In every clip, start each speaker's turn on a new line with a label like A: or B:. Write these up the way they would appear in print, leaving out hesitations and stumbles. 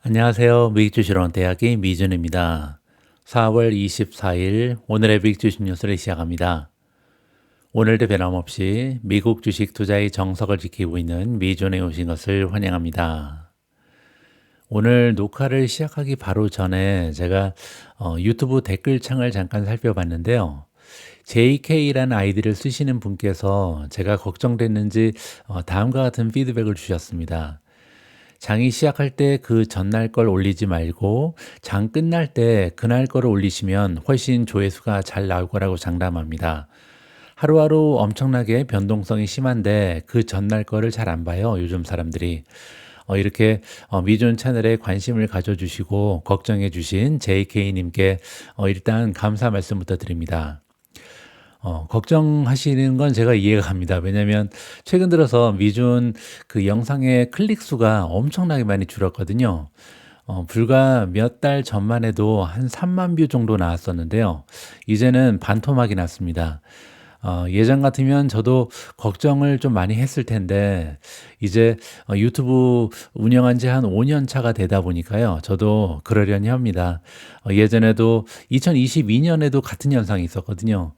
A: 안녕하세요. 미국주식론 대학의 미준입니다. 4월 24일 오늘의 미국주식 뉴스를 시작합니다. 오늘도 변함없이 미국 주식 투자의 정석을 지키고 있는 미준에 오신 것을 환영합니다. 오늘 녹화를 시작하기 바로 전에 제가 유튜브 댓글창을 잠깐 살펴봤는데요. JK라는 아이디를 쓰시는 분께서 제가 걱정됐는지 다음과 같은 피드백을 주셨습니다. 장이 시작할 때 그 전날 걸 올리지 말고 장 끝날 때 그날 거를 올리시면 훨씬 조회수가 잘 나올 거라고 장담합니다. 하루하루 엄청나게 변동성이 심한데 그 전날 거를 잘 안 봐요. 요즘 사람들이. 이렇게 미존 채널에 관심을 가져주시고 걱정해 주신 JK님께 일단 감사 말씀부터 드립니다. 걱정하시는 건 제가 이해가 갑니다. 왜냐면 최근 들어서 미준 그 영상의 클릭 수가 엄청나게 많이 줄었거든요. 불과 몇 달 전만 해도 한 3만 뷰 정도 나왔었는데요. 이제는 반토막이 났습니다. 예전 같으면 저도 걱정을 좀 많이 했을 텐데, 이제 유튜브 운영한 지 한 5년 차가 되다 보니까요. 저도 그러려니 합니다. 예전에도 2022년에도 같은 현상이 있었거든요.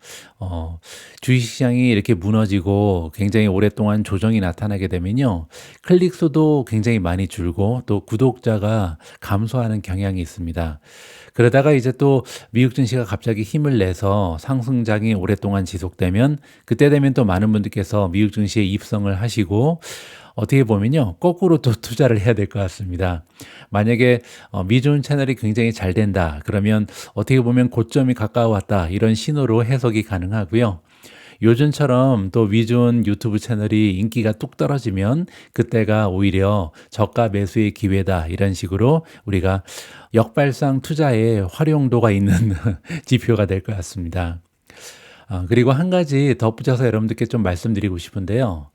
A: 주식시장이 이렇게 무너지고 굉장히 오랫동안 조정이 나타나게 되면요. 클릭 수도 굉장히 많이 줄고 또 구독자가 감소하는 경향이 있습니다. 그러다가 이제 또 미국 증시가 갑자기 힘을 내서 상승장이 오랫동안 지속되면 그때 되면 또 많은 분들께서 미국 증시에 입성을 하시고 어떻게 보면요. 거꾸로 또 투자를 해야 될 것 같습니다. 만약에 미준 채널이 굉장히 잘 된다. 그러면 어떻게 보면 고점이 가까워왔다. 이런 신호로 해석이 가능하고요. 요즘처럼 또 미준 유튜브 채널이 인기가 뚝 떨어지면 그때가 오히려 저가 매수의 기회다. 이런 식으로 우리가 역발상 투자의 활용도가 있는 지표가 될 것 같습니다. 그리고 한 가지 덧붙여서 여러분들께 좀 말씀드리고 싶은데요.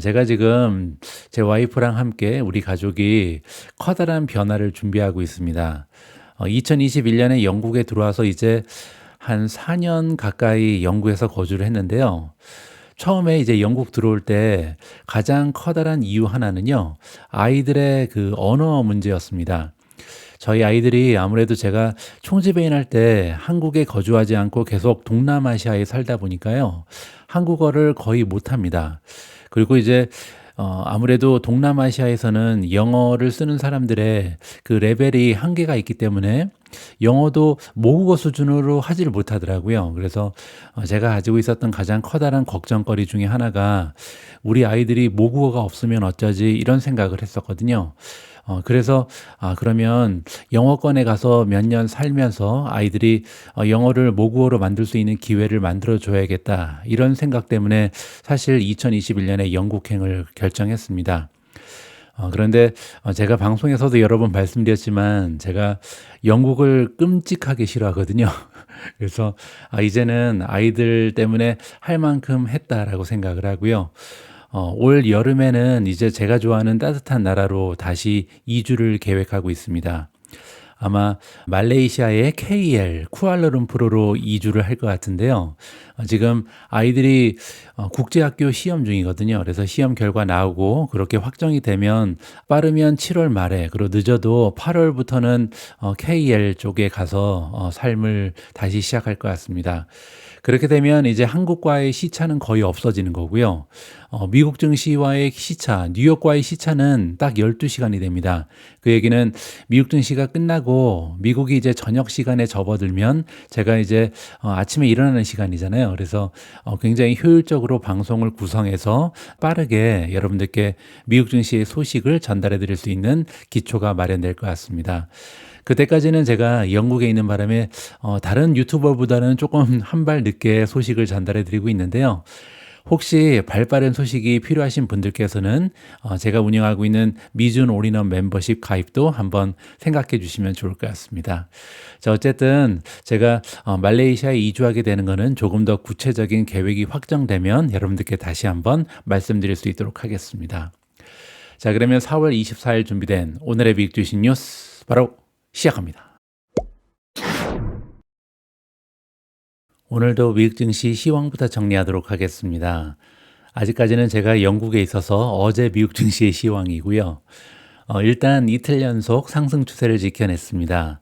A: 제가 지금 제 와이프랑 함께 우리 가족이 커다란 변화를 준비하고 있습니다. 2021년에 영국에 들어와서 이제 한 4년 가까이 영국에서 거주를 했는데요. 처음에 이제 영국 들어올 때 가장 커다란 이유 하나는요, 아이들의 그 언어 문제였습니다. 저희 아이들이 아무래도 제가 총지배인 할 때 한국에 거주하지 않고 계속 동남아시아에 살다 보니까요, 한국어를 거의 못합니다. 그리고 이제 아무래도 동남아시아에서는 영어를 쓰는 사람들의 그 레벨이 한계가 있기 때문에 영어도 모국어 수준으로 하지를 못하더라고요. 그래서 제가 가지고 있었던 가장 커다란 걱정거리 중에 하나가 우리 아이들이 모국어가 없으면 어쩌지 이런 생각을 했었거든요. 그래서 그러면 영어권에 가서 몇 년 살면서 아이들이 영어를 모국어로 만들 수 있는 기회를 만들어 줘야겠다. 이런 생각 때문에 사실 2021년에 영국행을 결정했습니다. 그런데 제가 방송에서도 여러 번 말씀드렸지만 제가 영국을 끔찍하게 싫어하거든요. 그래서 이제는 아이들 때문에 할 만큼 했다라고 생각을 하고요. 올 여름에는 이제 제가 좋아하는 따뜻한 나라로 다시 이주를 계획하고 있습니다. 아마 말레이시아의 KL, 쿠알라룸푸르로 이주를 할 것 같은데요. 지금 아이들이 국제학교 시험 중이거든요. 그래서 시험 결과 나오고 그렇게 확정이 되면 빠르면 7월 말에 그리고 늦어도 8월부터는 KL 쪽에 가서 삶을 다시 시작할 것 같습니다. 그렇게 되면 이제 한국과의 시차는 거의 없어지는 거고요. 미국 증시와의 시차, 뉴욕과의 시차는 딱 12시간이 됩니다. 그 얘기는 미국 증시가 끝나고 미국이 이제 저녁 시간에 접어들면 제가 이제 아침에 일어나는 시간이잖아요. 그래서 굉장히 효율적으로 방송을 구성해서 빠르게 여러분들께 미국 증시의 소식을 전달해 드릴 수 있는 기초가 마련될 것 같습니다. 그때까지는 제가 영국에 있는 바람에 다른 유튜버보다는 조금 한 발 늦게 소식을 전달해 드리고 있는데요. 혹시 발빠른 소식이 필요하신 분들께서는 제가 운영하고 있는 미준 올인원 멤버십 가입도 한번 생각해 주시면 좋을 것 같습니다. 자, 어쨌든 제가 말레이시아에 이주하게 되는 것은 조금 더 구체적인 계획이 확정되면 여러분들께 다시 한번 말씀드릴 수 있도록 하겠습니다. 자, 그러면 4월 24일 준비된 오늘의 미국 주식 뉴스 바로 시작합니다. 오늘도 미국 증시 시황부터 정리하도록 하겠습니다. 아직까지는 제가 영국에 있어서 어제 미국 증시의 시황이고요. 일단 이틀 연속 상승 추세를 지켜냈습니다.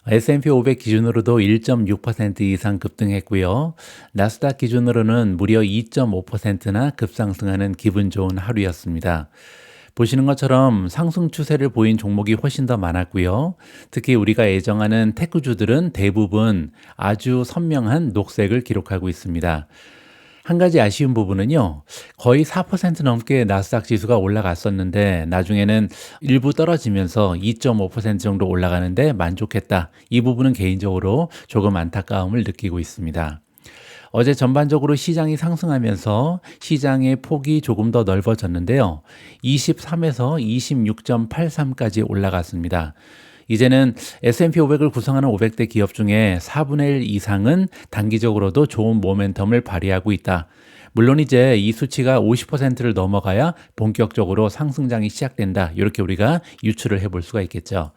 A: S&P 500 기준으로도 1.6% 이상 급등했고요. 나스닥 기준으로는 무려 2.5%나 급상승하는 기분 좋은 하루였습니다. 보시는 것처럼 상승 추세를 보인 종목이 훨씬 더 많았고요. 특히 우리가 애정하는 테크주들은 대부분 아주 선명한 녹색을 기록하고 있습니다. 한 가지 아쉬운 부분은요, 거의 4% 넘게 나스닥 지수가 올라갔었는데 나중에는 일부 떨어지면서 2.5% 정도 올라가는데 만족했다. 이 부분은 개인적으로 조금 안타까움을 느끼고 있습니다. 어제 전반적으로 시장이 상승하면서 시장의 폭이 조금 더 넓어졌는데요. 23에서 26.83까지 올라갔습니다. 이제는 S&P 500을 구성하는 500대 기업 중에 4분의 1 이상은 단기적으로도 좋은 모멘텀을 발휘하고 있다. 물론 이제 이 수치가 50%를 넘어가야 본격적으로 상승장이 시작된다. 이렇게 우리가 유추를 해볼 수가 있겠죠.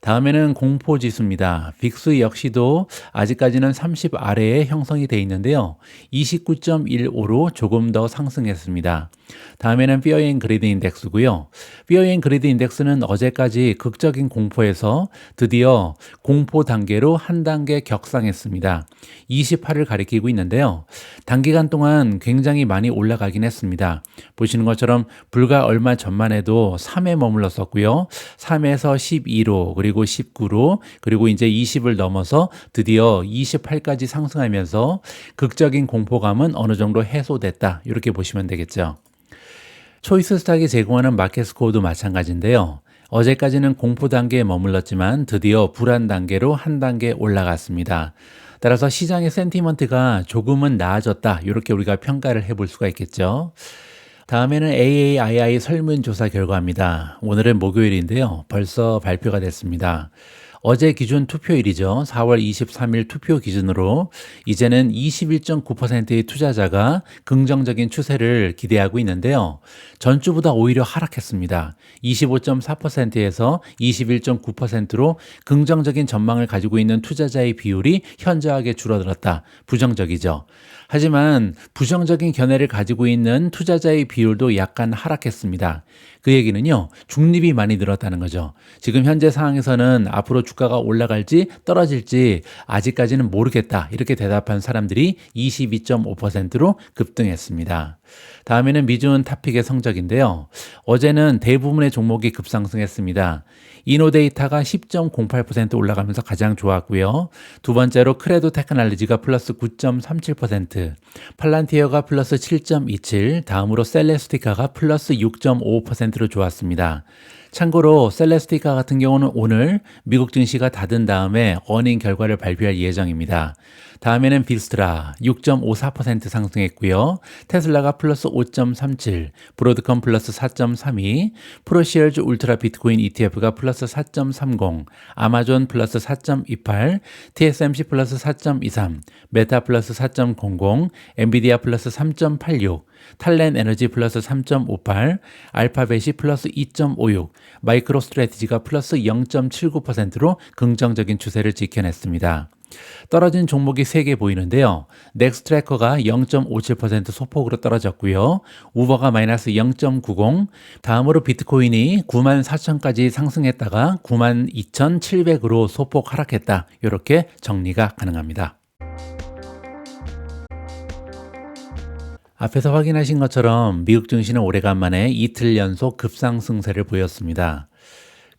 A: 다음에는 공포지수입니다. 빅스 역시도 아직까지는 30 아래에 형성이 되어 있는데요. 29.15로 조금 더 상승했습니다. 다음에는 Fear and Greed 인덱스고요. Fear and Greed 인덱스는 어제까지 극적인 공포에서 드디어 공포 단계로 한 단계 격상했습니다. 28을 가리키고 있는데요. 단기간 동안 굉장히 많이 올라가긴 했습니다. 보시는 것처럼 불과 얼마 전만 해도 3에 머물렀었고요. 3에서 12로 그리고 19로 그리고 이제 20을 넘어서 드디어 28까지 상승하면서 극적인 공포감은 어느 정도 해소됐다. 이렇게 보시면 되겠죠. 초이스 스탁이 제공하는 마켓 스코어도 마찬가지인데요. 어제까지는 공포 단계에 머물렀지만 드디어 불안 단계로 한 단계 올라갔습니다. 따라서 시장의 센티먼트가 조금은 나아졌다. 이렇게 우리가 평가를 해볼 수가 있겠죠. 다음에는 AAII 설문조사 결과입니다. 오늘은 목요일인데요. 벌써 발표가 됐습니다. 어제 기준 투표일이죠. 4월 23일 투표 기준으로 이제는 21.9%의 투자자가 긍정적인 추세를 기대하고 있는데요. 전주보다 오히려 하락했습니다. 25.4%에서 21.9%로 긍정적인 전망을 가지고 있는 투자자의 비율이 현저하게 줄어들었다. 부정적이죠. 하지만 부정적인 견해를 가지고 있는 투자자의 비율도 약간 하락했습니다. 그 얘기는요, 중립이 많이 늘었다는 거죠. 지금 현재 상황에서는 앞으로 주가가 올라갈지 떨어질지 아직까지는 모르겠다. 이렇게 대답한 사람들이 22.5%로 급등했습니다. 다음에는 미준 탑픽의 성적인데요. 어제는 대부분의 종목이 급상승했습니다. 이노데이터가 10.08% 올라가면서 가장 좋았고요. 두 번째로 크레도 테크놀로지가 플러스 9.37%, 팔란티어가 플러스 7.27, 다음으로 셀레스티카가 플러스 6.55%로 좋았습니다. 참고로 셀레스티카 같은 경우는 오늘 미국 증시가 닫은 다음에 어닝 결과를 발표할 예정입니다. 다음에는 비스트라 6.54% 상승했고요. 테슬라가 플러스 5.37, 브로드컴 플러스 4.32, 프로시얼즈 울트라 비트코인 ETF가 플러스 4.30, 아마존 플러스 4.28, TSMC 플러스 4.23, 메타 플러스 4.00, 엔비디아 플러스 3.86, 탈렌 에너지 플러스 3.58, 알파벳이 플러스 2.56, 마이크로 스트래티지가 플러스 0.79%로 긍정적인 추세를 지켜냈습니다. 떨어진 종목이 3개 보이는데요. 넥스트래커가 0.57% 소폭으로 떨어졌고요. 우버가 마이너스 0.90, 다음으로 비트코인이 94,000까지 상승했다가 92,700으로 소폭 하락했다. 이렇게 정리가 가능합니다. 앞에서 확인하신 것처럼 미국 증시는 오래간만에 이틀 연속 급상승세를 보였습니다.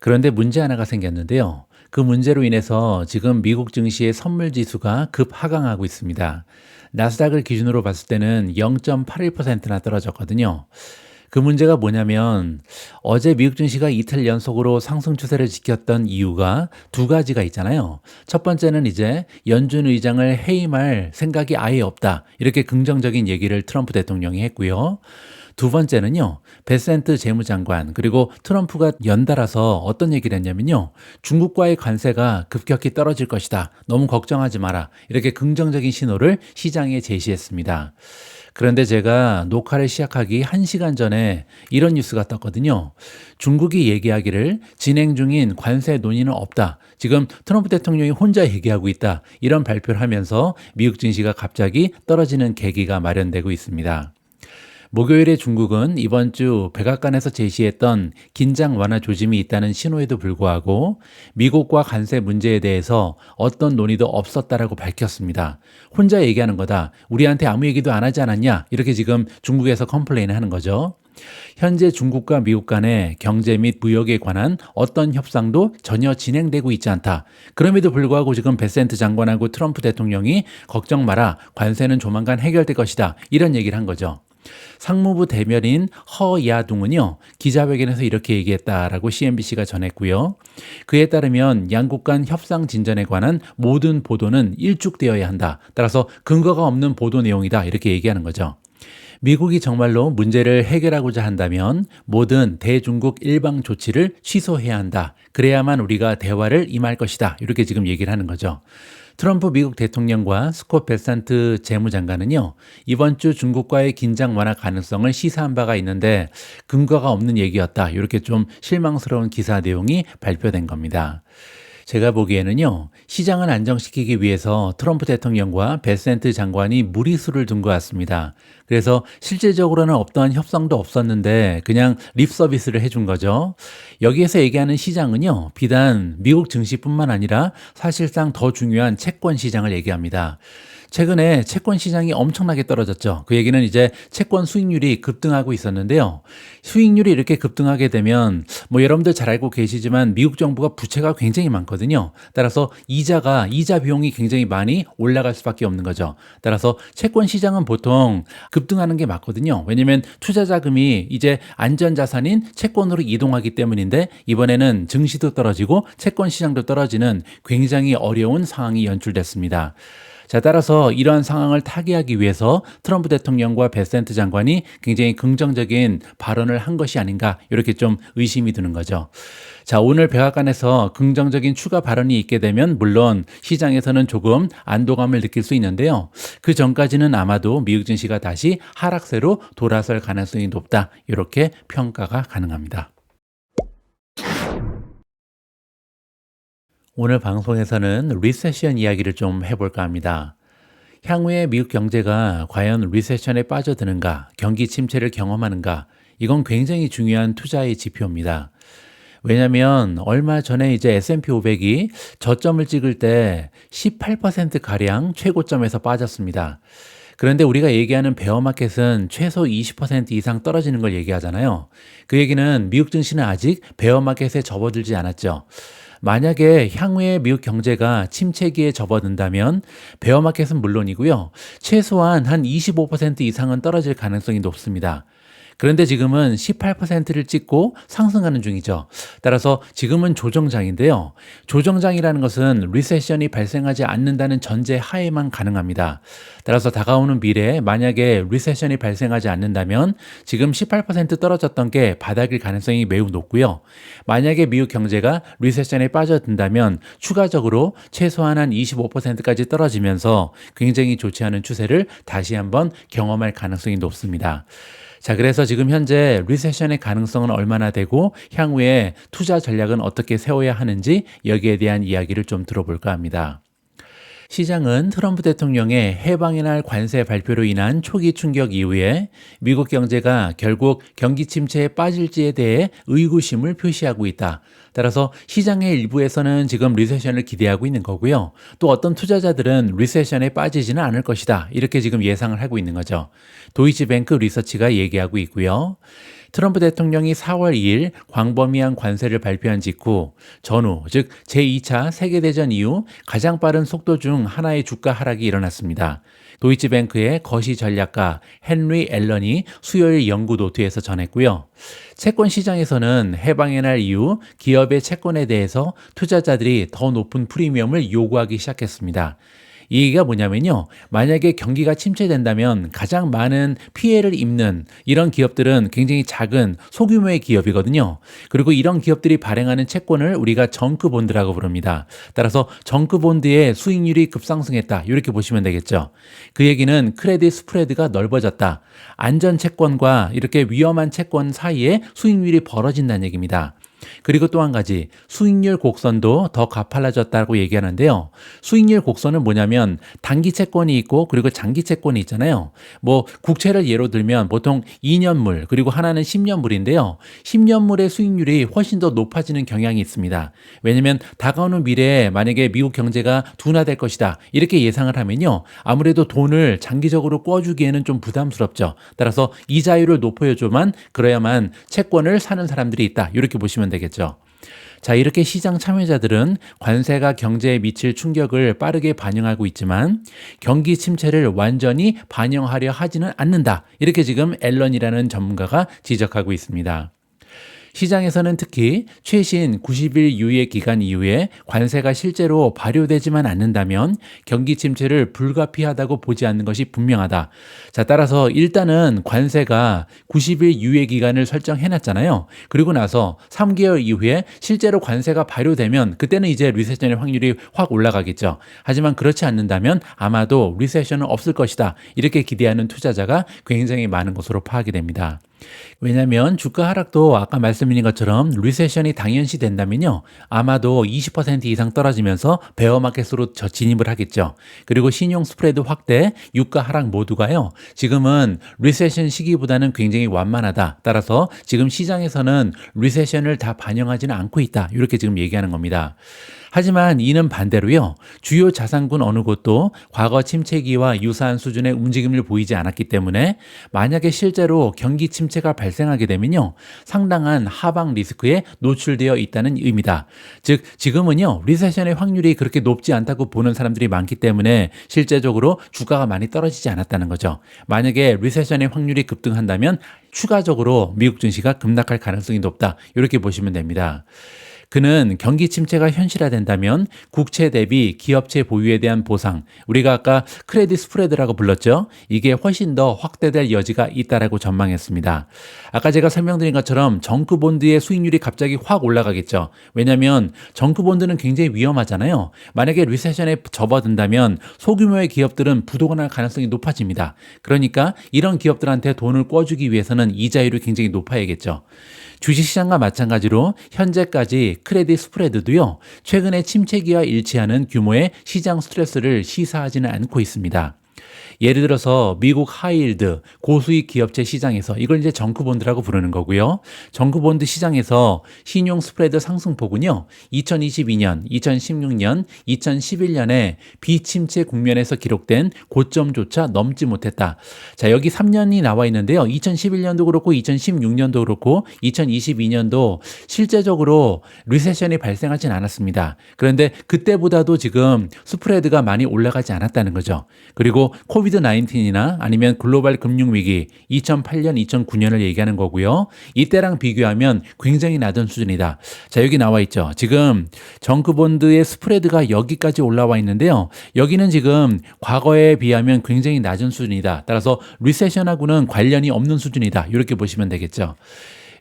A: 그런데 문제 하나가 생겼는데요. 그 문제로 인해서 지금 미국 증시의 선물 지수가 급 하강하고 있습니다. 나스닥을 기준으로 봤을 때는 0.81%나 떨어졌거든요. 그 문제가 뭐냐면 어제 미국 증시가 이틀 연속으로 상승 추세를 지켰던 이유가 두 가지가 있잖아요. 첫 번째는 이제 연준 의장을 해임할 생각이 아예 없다. 이렇게 긍정적인 얘기를 트럼프 대통령이 했고요. 두 번째는요, 베센트 재무장관 그리고 트럼프가 연달아서 어떤 얘기를 했냐면요, 중국과의 관세가 급격히 떨어질 것이다. 너무 걱정하지 마라. 이렇게 긍정적인 신호를 시장에 제시했습니다. 그런데 제가 녹화를 시작하기 1시간 전에 이런 뉴스가 떴거든요. 중국이 얘기하기를 진행 중인 관세 논의는 없다. 지금 트럼프 대통령이 혼자 얘기하고 있다. 이런 발표를 하면서 미국 증시가 갑자기 떨어지는 계기가 마련되고 있습니다. 목요일에 중국은 이번 주 백악관에서 제시했던 긴장 완화 조짐이 있다는 신호에도 불구하고 미국과 관세 문제에 대해서 어떤 논의도 없었다라고 밝혔습니다. 혼자 얘기하는 거다. 우리한테 아무 얘기도 안 하지 않았냐? 이렇게 지금 중국에서 컴플레인을 하는 거죠. 현재 중국과 미국 간의 경제 및 무역에 관한 어떤 협상도 전혀 진행되고 있지 않다. 그럼에도 불구하고 지금 베센트 장관하고 트럼프 대통령이 걱정 마라. 관세는 조만간 해결될 것이다. 이런 얘기를 한 거죠. 상무부 대변인 허야둥은요, 기자회견에서 이렇게 얘기했다라고 CNBC가 전했고요. 그에 따르면 양국 간 협상 진전에 관한 모든 보도는 일축되어야 한다. 따라서 근거가 없는 보도 내용이다. 이렇게 얘기하는 거죠. 미국이 정말로 문제를 해결하고자 한다면 모든 대중국 일방 조치를 취소해야 한다. 그래야만 우리가 대화를 임할 것이다. 이렇게 지금 얘기를 하는 거죠. 트럼프 미국 대통령과 스콧 베산트 재무장관은요, 이번 주 중국과의 긴장 완화 가능성을 시사한 바가 있는데 근거가 없는 얘기였다. 이렇게 좀 실망스러운 기사 내용이 발표된 겁니다. 제가 보기에는요, 시장을 안정시키기 위해서 트럼프 대통령과 베센트 장관이 무리수를 둔 것 같습니다. 그래서 실질적으로는 없던 협상도 없었는데 그냥 립 서비스를 해준 거죠. 여기에서 얘기하는 시장은요, 비단 미국 증시뿐만 아니라 사실상 더 중요한 채권 시장을 얘기합니다. 최근에 채권 시장이 엄청나게 떨어졌죠. 그 얘기는 이제 채권 수익률이 급등하고 있었는데요. 수익률이 이렇게 급등하게 되면 여러분들 잘 알고 계시지만 미국 정부가 부채가 굉장히 많거든요. 따라서 이자 비용이 굉장히 많이 올라갈 수밖에 없는 거죠. 따라서 채권 시장은 보통 급등하는 게 맞거든요. 왜냐하면 투자 자금이 이제 안전 자산인 채권으로 이동하기 때문인데 이번에는 증시도 떨어지고 채권 시장도 떨어지는 굉장히 어려운 상황이 연출됐습니다. 자, 따라서 이러한 상황을 타개하기 위해서 트럼프 대통령과 베센트 장관이 굉장히 긍정적인 발언을 한 것이 아닌가 이렇게 좀 의심이 드는 거죠. 자, 오늘 백악관에서 긍정적인 추가 발언이 있게 되면 물론 시장에서는 조금 안도감을 느낄 수 있는데요. 그 전까지는 아마도 미국 증시가 다시 하락세로 돌아설 가능성이 높다. 이렇게 평가가 가능합니다. 오늘 방송에서는 리세션 이야기를 좀 해볼까 합니다. 향후에 미국 경제가 과연 리세션에 빠져드는가, 경기 침체를 경험하는가, 이건 굉장히 중요한 투자의 지표입니다. 왜냐하면 얼마 전에 이제 S&P 500이 저점을 찍을 때 18%가량 최고점에서 빠졌습니다. 그런데 우리가 얘기하는 베어마켓은 최소 20% 이상 떨어지는 걸 얘기하잖아요. 그 얘기는 미국 증시는 아직 베어마켓에 접어들지 않았죠. 만약에 향후에 미국 경제가 침체기에 접어든다면 베어마켓은 물론이고요. 최소한 한 25% 이상은 떨어질 가능성이 높습니다. 그런데 지금은 18%를 찍고 상승하는 중이죠. 따라서 지금은 조정장인데요. 조정장이라는 것은 리세션이 발생하지 않는다는 전제 하에만 가능합니다. 따라서 다가오는 미래에 만약에 리세션이 발생하지 않는다면 지금 18% 떨어졌던 게 바닥일 가능성이 매우 높고요. 만약에 미국 경제가 리세션에 빠져든다면 추가적으로 최소한 한 25%까지 떨어지면서 굉장히 좋지 않은 추세를 다시 한번 경험할 가능성이 높습니다. 자, 그래서 지금 현재 리세션의 가능성은 얼마나 되고 향후에 투자 전략은 어떻게 세워야 하는지 여기에 대한 이야기를 좀 들어볼까 합니다. 시장은 트럼프 대통령의 해방의 날 관세 발표로 인한 초기 충격 이후에 미국 경제가 결국 경기 침체에 빠질지에 대해 의구심을 표시하고 있다. 따라서 시장의 일부에서는 지금 리세션을 기대하고 있는 거고요. 또 어떤 투자자들은 리세션에 빠지지는 않을 것이다. 이렇게 지금 예상을 하고 있는 거죠. 도이치뱅크 리서치가 얘기하고 있고요. 트럼프 대통령이 4월 2일 광범위한 관세를 발표한 직후 전후, 즉 제2차 세계대전 이후 가장 빠른 속도 중 하나의 주가 하락이 일어났습니다. 도이치뱅크의 거시 전략가 헨리 앨런이 수요일 연구 노트에서 전했고요. 채권 시장에서는 해방의 날 이후 기업의 채권에 대해서 투자자들이 더 높은 프리미엄을 요구하기 시작했습니다. 이 얘기가 뭐냐면요. 만약에 경기가 침체된다면 가장 많은 피해를 입는 이런 기업들은 굉장히 작은 소규모의 기업이거든요. 그리고 이런 기업들이 발행하는 채권을 우리가 정크본드라고 부릅니다. 따라서 정크본드의 수익률이 급상승했다. 이렇게 보시면 되겠죠. 그 얘기는 크레딧 스프레드가 넓어졌다. 안전 채권과 이렇게 위험한 채권 사이에 수익률이 벌어진다는 얘기입니다. 그리고 또 한 가지 수익률 곡선도 더 가팔라졌다고 얘기하는데요. 수익률 곡선은 뭐냐면 단기 채권이 있고 그리고 장기 채권이 있잖아요. 뭐 국채를 예로 들면 보통 2년물 그리고 하나는 10년물인데요. 10년물의 수익률이 훨씬 더 높아지는 경향이 있습니다. 왜냐하면 다가오는 미래에 만약에 미국 경제가 둔화될 것이다 이렇게 예상을 하면요. 아무래도 돈을 장기적으로 꿔주기에는 좀 부담스럽죠. 따라서 이자율을 높여줘만 그래야만 채권을 사는 사람들이 있다. 이렇게 보시면 되겠죠. 자, 이렇게 시장 참여자들은 관세가 경제에 미칠 충격을 빠르게 반영하고 있지만 경기 침체를 완전히 반영하려 하지는 않는다. 이렇게 지금 앨런이라는 전문가가 지적하고 있습니다. 시장에서는 특히 최신 90일 유예 기간 이후에 관세가 실제로 발효되지만 않는다면 경기 침체를 불가피하다고 보지 않는 것이 분명하다. 자, 따라서 일단은 관세가 90일 유예 기간을 설정해놨잖아요. 그리고 나서 3개월 이후에 실제로 관세가 발효되면 그때는 이제 리세션의 확률이 확 올라가겠죠. 하지만 그렇지 않는다면 아마도 리세션은 없을 것이다. 이렇게 기대하는 투자자가 굉장히 많은 것으로 파악이 됩니다. 왜냐하면 주가 하락도 아까 말씀드린 것처럼 리세션이 당연시 된다면요. 아마도 20% 이상 떨어지면서 베어마켓으로 진입을 하겠죠. 그리고 신용 스프레드 확대, 유가 하락 모두가요. 지금은 리세션 시기보다는 굉장히 완만하다. 따라서 지금 시장에서는 리세션을 다 반영하지는 않고 있다. 이렇게 지금 얘기하는 겁니다. 하지만 이는 반대로요. 주요 자산군 어느 곳도 과거 침체기와 유사한 수준의 움직임을 보이지 않았기 때문에 만약에 실제로 경기 침체가 발생하게 되면요. 상당한 하방 리스크에 노출되어 있다는 의미다. 즉 지금은요. 리세션의 확률이 그렇게 높지 않다고 보는 사람들이 많기 때문에 실제적으로 주가가 많이 떨어지지 않았다는 거죠. 만약에 리세션의 확률이 급등한다면 추가적으로 미국 증시가 급락할 가능성이 높다. 이렇게 보시면 됩니다. 그는 경기 침체가 현실화된다면 국채 대비 기업체 보유에 대한 보상, 우리가 아까 크레딧 스프레드라고 불렀죠. 이게 훨씬 더 확대될 여지가 있다라고 전망했습니다. 아까 제가 설명드린 것처럼 정크본드의 수익률이 갑자기 확 올라가겠죠. 왜냐하면 정크본드는 굉장히 위험하잖아요. 만약에 리세션에 접어든다면 소규모의 기업들은 부도가 날 가능성이 높아집니다. 그러니까 이런 기업들한테 돈을 꿔주기 위해서는 이자율이 굉장히 높아야겠죠. 주식시장과 마찬가지로 현재까지 크레딧 스프레드도요. 최근의 침체기와 일치하는 규모의 시장 스트레스를 시사하지는 않고 있습니다. 예를 들어서 미국 하이힐드 고수익 기업체 시장에서 이걸 이제 정크본드라고 부르는 거고요. 정크본드 시장에서 신용 스프레드 상승폭은요. 2022년, 2016년, 2011년에 비침체 국면에서 기록된 고점조차 넘지 못했다. 자, 여기 3년이 나와 있는데요. 2011년도 그렇고 2016년도 그렇고 2022년도 실제적으로 리세션이 발생하진 않았습니다. 그런데 그때보다도 지금 스프레드가 많이 올라가지 않았다는 거죠. 그리고 코비드-19이나 아니면 글로벌 금융위기 2008년, 2009년을 얘기하는 거고요. 이때랑 비교하면 굉장히 낮은 수준이다. 자, 여기 나와 있죠. 지금 정크본드의 스프레드가 여기까지 올라와 있는데요. 여기는 지금 과거에 비하면 굉장히 낮은 수준이다. 따라서 리세션하고는 관련이 없는 수준이다. 이렇게 보시면 되겠죠.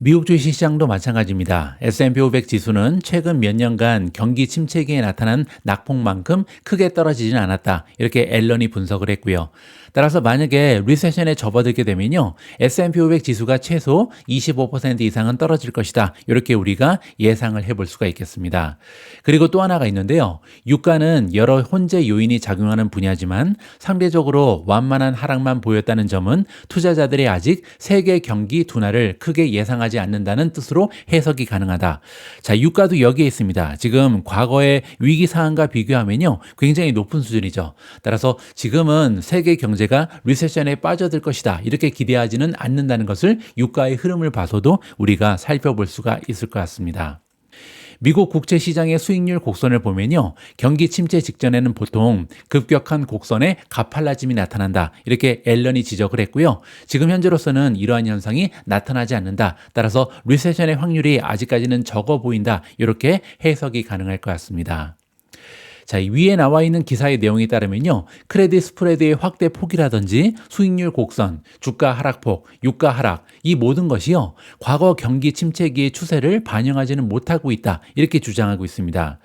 A: 미국 주식시장도 마찬가지입니다. S&P 500 지수는 최근 몇 년간 경기 침체기에 나타난 낙폭만큼 크게 떨어지진 않았다. 이렇게 앨런이 분석을 했고요. 따라서 만약에 리세션에 접어들게 되면요. S&P 500 지수가 최소 25% 이상은 떨어질 것이다. 이렇게 우리가 예상을 해볼 수가 있겠습니다. 그리고 또 하나가 있는데요. 유가는 여러 혼재 요인이 작용하는 분야지만 상대적으로 완만한 하락만 보였다는 점은 투자자들이 아직 세계 경기 둔화를 크게 예상하지 않는다는 뜻으로 해석이 가능하다. 자, 유가도 여기에 있습니다. 지금 과거의 위기 상황과 비교하면요. 굉장히 높은 수준이죠. 따라서 지금은 세계 경제가 리세션에 빠져들 것이다. 이렇게 기대하지는 않는다는 것을 유가의 흐름을 봐서도 우리가 살펴볼 수가 있을 것 같습니다. 미국 국채 시장의 수익률 곡선을 보면요. 경기 침체 직전에는 보통 급격한 곡선에 가팔라짐이 나타난다. 이렇게 앨런이 지적을 했고요. 지금 현재로서는 이러한 현상이 나타나지 않는다. 따라서 리세션의 확률이 아직까지는 적어 보인다. 이렇게 해석이 가능할 것 같습니다. 자, 위에 나와 있는 기사의 내용에 따르면요. 크레딧 스프레드의 확대 폭이라든지 수익률 곡선, 주가 하락폭, 유가 하락 이 모든 것이요. 과거 경기 침체기의 추세를 반영하지는 못하고 있다. 이렇게 주장하고 있습니다.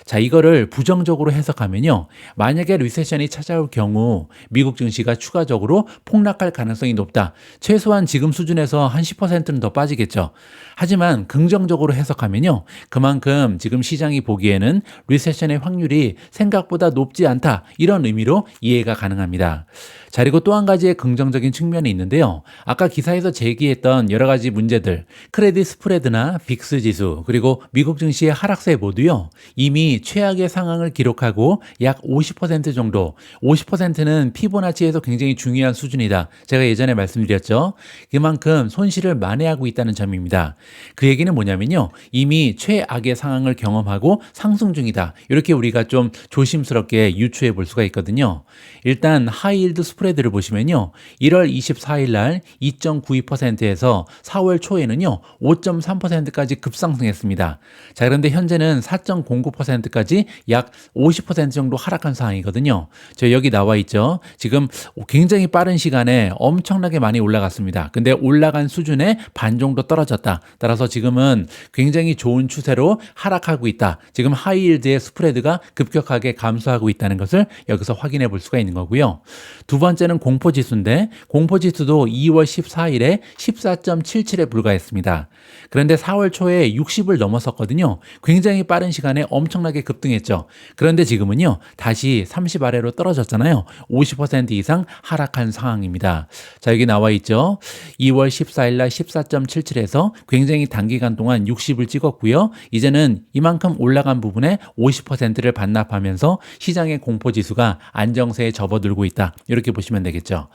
A: 자, 이거를 부정적으로 해석하면요. 만약에 리세션이 찾아올 경우 미국 증시가 추가적으로 폭락할 가능성이 높다. 최소한 지금 수준에서 한 10%는 더 빠지겠죠. 하지만 긍정적으로 해석하면요. 그만큼 지금 시장이 보기에는 리세션의 확률이 생각보다 높지 않다. 이런 의미로 이해가 가능합니다. 자, 그리고 또 한 가지의 긍정적인 측면이 있는데요. 아까 기사에서 제기했던 여러 가지 문제들, 크레딧 스프레드나 빅스 지수, 그리고 미국 증시의 하락세 모두요. 이미 최악의 상황을 기록하고 약 50% 정도, 50%는 피보나치에서 굉장히 중요한 수준이다. 제가 예전에 말씀드렸죠. 그만큼 손실을 만회하고 있다는 점입니다. 그 얘기는 뭐냐면요. 이미 최악의 상황을 경험하고 상승 중이다. 이렇게 우리가 좀 조심스럽게 유추해 볼 수가 있거든요. 일단 하이힐드 스프레드를 보시면요. 1월 24일 날 2.92%에서 4월 초에는요. 5.3%까지 급상승했습니다. 자, 그런데 현재는 4.09%까지 약 50% 정도 하락한 상황이거든요. 저 여기 나와 있죠. 지금 굉장히 빠른 시간에 엄청나게 많이 올라갔습니다. 근데 올라간 수준의 반 정도 떨어졌다. 따라서 지금은 굉장히 좋은 추세로 하락하고 있다. 지금 하이힐드의 스프레드가 급격하게 감소하고 있다는 것을 여기서 확인해 볼 수가 있는 거고요. 두 번째는 공포지수인데 공포지수도 2월 14일에 14.77에 불과했습니다. 그런데 4월 초에 60을 넘었었거든요. 굉장히 빠른 시간에 엄청나게 급등했죠. 그런데 지금은요. 다시 30 아래로 떨어졌잖아요. 50% 이상 하락한 상황입니다. 자, 여기 나와 있죠. 2월 14일 날 14.77에서 굉장히 단기간 동안 60을 찍었고요. 이제는 이만큼 올라간 부분에 50%를 반납하면서 시장의 공포지수가 안정세에 접어들고 있다. 이렇게 보시면 되겠죠.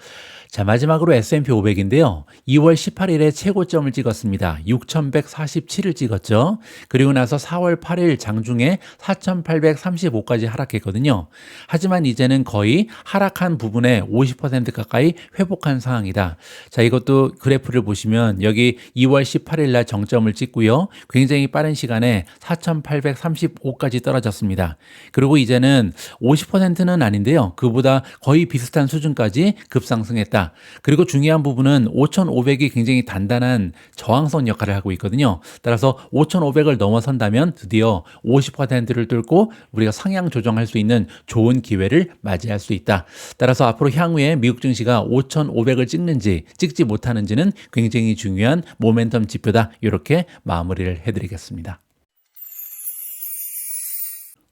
A: 자, 마지막으로 S&P 500인데요. 2월 18일에 최고점을 찍었습니다. 6,147을 찍었죠. 그리고 나서 4월 8일 장중에 4,835까지 하락했거든요. 하지만 이제는 거의 하락한 부분에 50% 가까이 회복한 상황이다. 자, 이것도 그래프를 보시면 여기 2월 18일 날 정점을 찍고요. 굉장히 빠른 시간에 4,835까지 떨어졌습니다. 그리고 이제는 50%는 아닌데요. 그보다 거의 비슷한 수준까지 급상승했다. 그리고 중요한 부분은 5,500이 굉장히 단단한 저항선 역할을 하고 있거든요. 따라서 5,500을 넘어선다면 드디어 50%를 뚫고 우리가 상향 조정할 수 있는 좋은 기회를 맞이할 수 있다. 따라서 앞으로 향후에 미국 증시가 5,500을 찍는지 찍지 못하는지는 굉장히 중요한 모멘텀 지표다. 이렇게 마무리를 해드리겠습니다.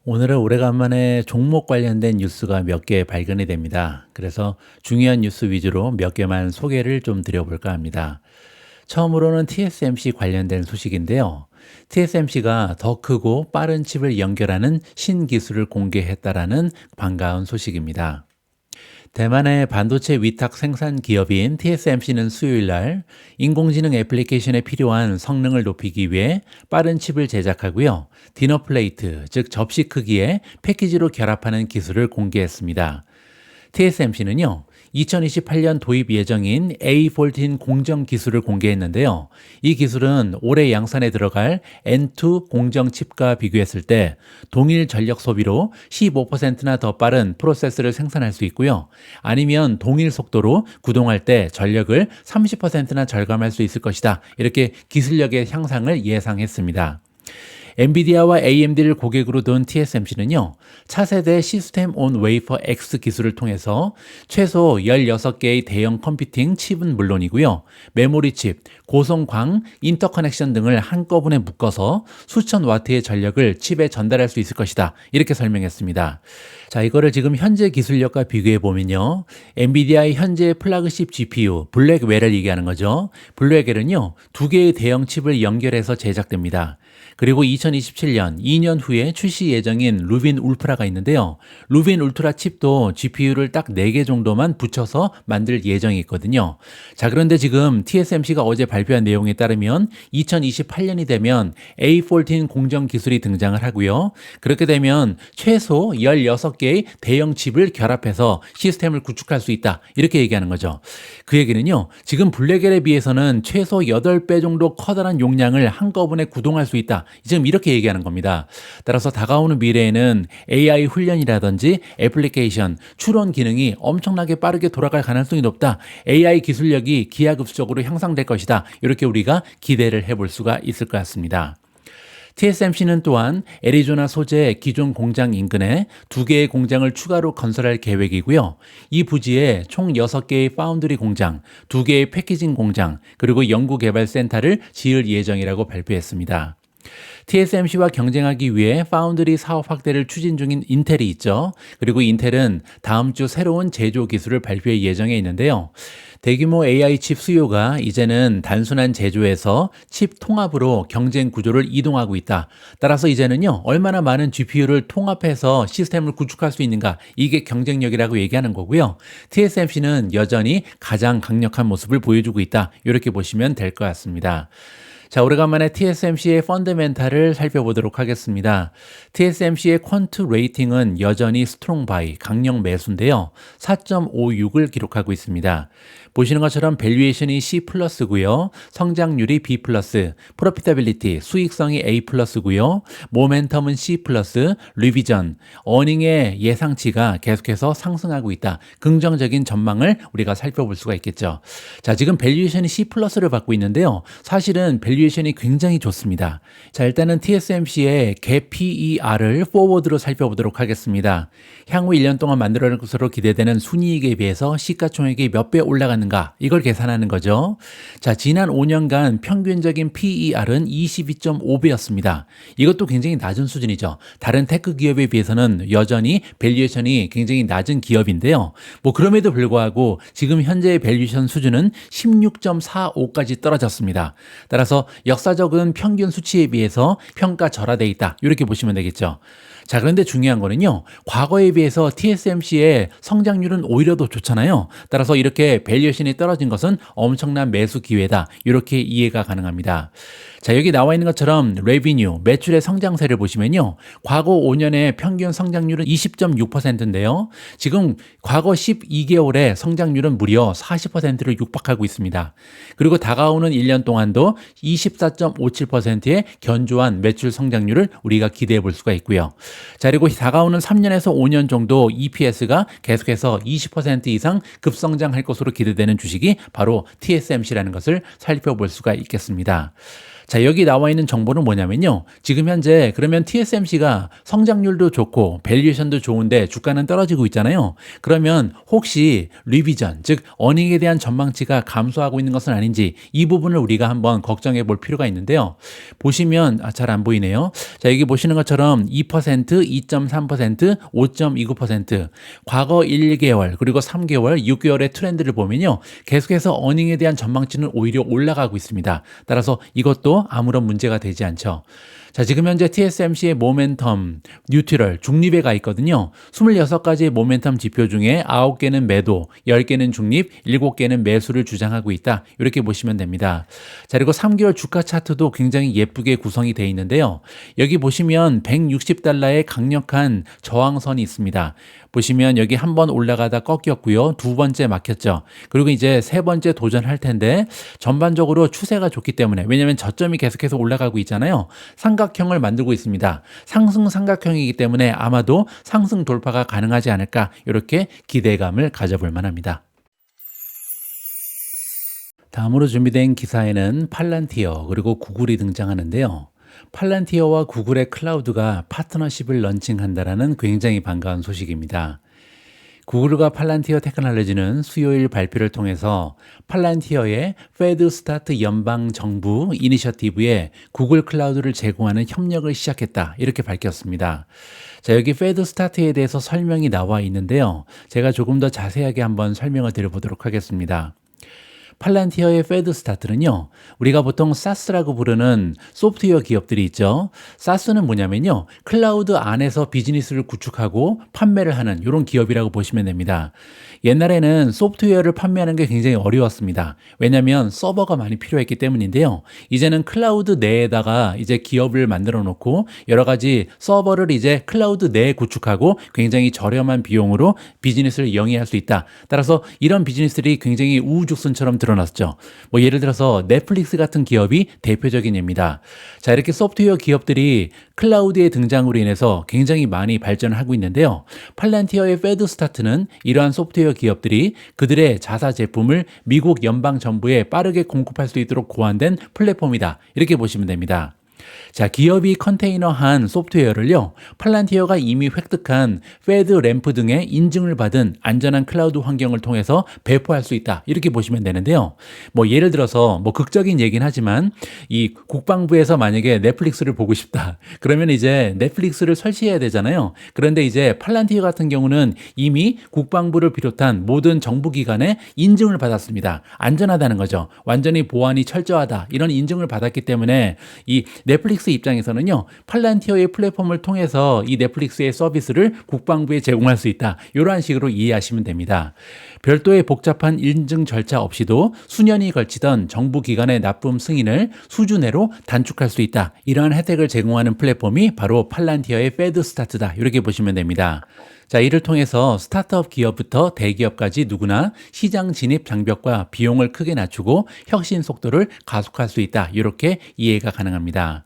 A: 오늘은 오래간만에 종목 관련된 뉴스가 몇 개 발견이 됩니다. 그래서 중요한 뉴스 위주로 몇 개만 소개를 좀 드려볼까 합니다. 처음으로는 TSMC 관련된 소식인데요. TSMC가 더 크고 빠른 칩을 연결하는 신기술을 공개했다라는 반가운 소식입니다. 대만의 반도체 위탁 생산 기업인 TSMC는 수요일 날 인공지능 애플리케이션에 필요한 성능을 높이기 위해 빠른 칩을 제작하고요. 디너 플레이트, 즉 접시 크기의 패키지로 결합하는 기술을 공개했습니다. TSMC는요. 2028년 도입 예정인 A14 공정 기술을 공개했는데요. 이 기술은 올해 양산에 들어갈 N2 공정 칩과 비교했을 때 동일 전력 소비로 15%나 더 빠른 프로세스를 생산할 수 있고요. 아니면 동일 속도로 구동할 때 전력을 30%나 절감할 수 있을 것이다. 이렇게 기술력의 향상을 예상했습니다. 엔비디아와 AMD를 고객으로 둔 TSMC는요, 차세대 시스템 온 웨이퍼 X 기술을 통해서 최소 16개의 대형 컴퓨팅 칩은 물론이고요, 메모리 칩, 고성광, 인터커넥션 등을 한꺼번에 묶어서 수천 와트의 전력을 칩에 전달할 수 있을 것이다. 이렇게 설명했습니다. 자, 이거를 지금 현재 기술력과 비교해 보면요, 엔비디아의 현재 플래그십 GPU, 블랙웰을 얘기하는 거죠. 블랙웰은요, 두 개의 대형 칩을 연결해서 제작됩니다. 그리고 2027년, 2년 후에 출시 예정인 루빈 울트라가 있는데요. 루빈 울트라 칩도 GPU를 딱 4개 정도만 붙여서 만들 예정이 있거든요. 자, 그런데 지금 TSMC가 어제 발표한 내용에 따르면 2028년이 되면 A14 공정 기술이 등장을 하고요. 그렇게 되면 최소 16개의 대형 칩을 결합해서 시스템을 구축할 수 있다. 이렇게 얘기하는 거죠. 그 얘기는요, 지금 블랙웰에 비해서는 최소 8배 정도 커다란 용량을 한꺼번에 구동할 수 있다. 지금 이렇게 얘기하는 겁니다. 따라서 다가오는 미래에는 AI 훈련이라든지 애플리케이션, 추론 기능이 엄청나게 빠르게 돌아갈 가능성이 높다. AI 기술력이 기하급수적으로 향상될 것이다. 이렇게 우리가 기대를 해볼 수가 있을 것 같습니다. TSMC는 또한 애리조나 소재 기존 공장 인근에 2개의 공장을 추가로 건설할 계획이고요. 이 부지에 총 6개의 파운드리 공장, 2개의 패키징 공장, 그리고 연구개발센터를 지을 예정이라고 발표했습니다. TSMC와 경쟁하기 위해 파운드리 사업 확대를 추진 중인 인텔이 있죠. 그리고 인텔은 다음 주 새로운 제조 기술을 발표할 예정에 있는데요. 대규모 AI 칩 수요가 이제는 단순한 제조에서 칩 통합으로 경쟁 구조를 이동하고 있다. 따라서 이제는요, 얼마나 많은 GPU를 통합해서 시스템을 구축할 수 있는가, 이게 경쟁력이라고 얘기하는 거고요. TSMC는 여전히 가장 강력한 모습을 보여주고 있다. 이렇게 보시면 될 것 같습니다. 자, 오래간만에 TSMC의 펀더멘탈을 살펴보도록 하겠습니다. TSMC의 퀀트 레이팅은 여전히 스트롱 바이, 강력 매수인데요. 4.56을 기록하고 있습니다. 보시는 것처럼 밸류에이션이 C 플러스고요. 성장률이 B 플러스, 프로피타빌리티, 수익성이 A 플러스고요. 모멘텀은 C 플러스, 리비전, 어닝의 예상치가 계속해서 상승하고 있다. 긍정적인 전망을 우리가 살펴볼 수가 있겠죠. 자, 지금 밸류에이션이 C 플러스를 받고 있는데요. 사실은 밸류에이션이 굉장히 좋습니다. 자, 일단은 TSMC의 갭 PER을 포워드로 살펴보도록 하겠습니다. 향후 1년 동안 만들어낼 것으로 기대되는 순이익에 비해서 시가총액이 몇 배 올라가는가, 이걸 계산하는 거죠. 자, 지난 5년간 평균적인 PER은 22.5배였습니다. 이것도 굉장히 낮은 수준이죠. 다른 테크 기업에 비해서는 여전히 밸류에이션이 굉장히 낮은 기업인데요. 뭐 그럼에도 불구하고 지금 현재의 밸류에이션 수준은 16.45까지 떨어졌습니다. 따라서 역사적인 평균 수치에 비해서 평가절하돼 있다. 이렇게 보시면 되겠죠. 자, 그런데 중요한 거는요, 과거에 비해서 TSMC의 성장률은 오히려 더 좋잖아요. 따라서 이렇게 밸류에이션이 떨어진 것은 엄청난 매수 기회다. 이렇게 이해가 가능합니다. 자, 여기 나와 있는 것처럼 레비뉴, 매출의 성장세를 보시면요, 과거 5년의 평균 성장률은 20.6%인데요. 지금 과거 12개월의 성장률은 무려 40%를 육박하고 있습니다. 그리고 다가오는 1년 동안도 24.57%의 견조한 매출 성장률을 우리가 기대해 볼 수가 있고요. 자, 그리고 다가오는 3년에서 5년 정도 EPS가 계속해서 20% 이상 급성장할 것으로 기대되는 주식이 바로 TSMC라는 것을 살펴볼 수가 있겠습니다. 자, 여기 나와 있는 정보는 뭐냐면요, 지금 현재 그러면 TSMC가 성장률도 좋고 밸류에이션도 좋은데 주가는 떨어지고 있잖아요. 그러면 혹시 리비전, 즉 어닝에 대한 전망치가 감소하고 있는 것은 아닌지, 이 부분을 우리가 한번 걱정해 볼 필요가 있는데요. 보시면 잘 안 보이네요. 자, 여기 보시는 것처럼 2%, 2.3%, 5.29%, 과거 1개월 그리고 3개월, 6개월의 트렌드를 보면요, 계속해서 어닝에 대한 전망치는 오히려 올라가고 있습니다. 따라서 이것도 아무런 문제가 되지 않죠. 자, 지금 현재 TSMC의 모멘텀, 뉴트럴, 중립에 가 있거든요. 26가지의 모멘텀 지표 중에 9개는 매도, 10개는 중립, 7개는 매수를 주장하고 있다. 이렇게 보시면 됩니다. 자, 그리고 3개월 주가 차트도 굉장히 예쁘게 구성이 되어 있는데요. 여기 보시면 160달러의 강력한 저항선이 있습니다. 보시면 여기 한 번 올라가다 꺾였고요. 두 번째 막혔죠. 그리고 이제 세 번째 도전할 텐데 전반적으로 추세가 좋기 때문에, 왜냐하면 저점이 계속해서 올라가고 있잖아요. 삼각형을 만들고 있습니다. 상승 삼각형이기 때문에 아마도 상승 돌파가 가능하지 않을까, 이렇게 기대감을 가져볼 만합니다. 다음으로 준비된 기사에는 팔란티어 그리고 구글이 등장하는데요. 팔란티어와 구글의 클라우드가 파트너십을 런칭한다라는 굉장히 반가운 소식입니다. 구글과 팔란티어 테크놀로지는 수요일 발표를 통해서 팔란티어의 페드 스타트 연방 정부 이니셔티브에 구글 클라우드를 제공하는 협력을 시작했다, 이렇게 밝혔습니다. 자, 여기 페드 스타트에 대해서 설명이 나와 있는데요. 제가 조금 더 자세하게 한번 설명을 드려보도록 하겠습니다. 팔란티어의 페드 스타트는요, 우리가 보통 SaaS라고 부르는 소프트웨어 기업들이 있죠. SaaS는 뭐냐면요, 클라우드 안에서 비즈니스를 구축하고 판매를 하는 이런 기업이라고 보시면 됩니다. 옛날에는 소프트웨어를 판매하는 게 굉장히 어려웠습니다. 왜냐하면 서버가 많이 필요했기 때문인데요. 이제는 클라우드 내에다가 이제 기업을 만들어 놓고 여러 가지 서버를 이제 클라우드 내에 구축하고 굉장히 저렴한 비용으로 비즈니스를 영위할 수 있다. 따라서 이런 비즈니스들이 굉장히 우후죽순처럼 드러났죠. 뭐 예를 들어서 넷플릭스 같은 기업이 대표적인 예입니다. 자, 이렇게 소프트웨어 기업들이 클라우드의 등장으로 인해서 굉장히 많이 발전하고 있는데요. 팔란티어의 페드 스타트는 이러한 소프트웨어 기업들이 그들의 자사 제품을 미국 연방 정부에 빠르게 공급할 수 있도록 고안된 플랫폼이다, 이렇게 보시면 됩니다. 자, 기업이 컨테이너한 소프트웨어를요, 팔란티어가 이미 획득한 페드 램프 등의 인증을 받은 안전한 클라우드 환경을 통해서 배포할 수 있다. 이렇게 보시면 되는데요. 뭐 예를 들어서 뭐 극적인 얘기는 하지만 이 국방부에서 만약에 넷플릭스를 보고 싶다. 그러면 이제 넷플릭스를 설치해야 되잖아요. 그런데 이제 팔란티어 같은 경우는 이미 국방부를 비롯한 모든 정부기관의 인증을 받았습니다. 안전하다는 거죠. 완전히 보안이 철저하다. 이런 인증을 받았기 때문에 이 넷플릭스 입장에서는요, 팔란티어의 플랫폼을 통해서 이 넷플릭스의 서비스를 국방부에 제공할 수 있다. 이러한 식으로 이해하시면 됩니다. 별도의 복잡한 인증 절차 없이도 수년이 걸치던 정부기관의 납품 승인을 수주 내로 단축할 수 있다. 이러한 혜택을 제공하는 플랫폼이 바로 팔란티어의 페드스타트다. 이렇게 보시면 됩니다. 자, 이를 통해서 스타트업 기업부터 대기업까지 누구나 시장 진입 장벽과 비용을 크게 낮추고 혁신 속도를 가속할 수 있다. 이렇게 이해가 가능합니다.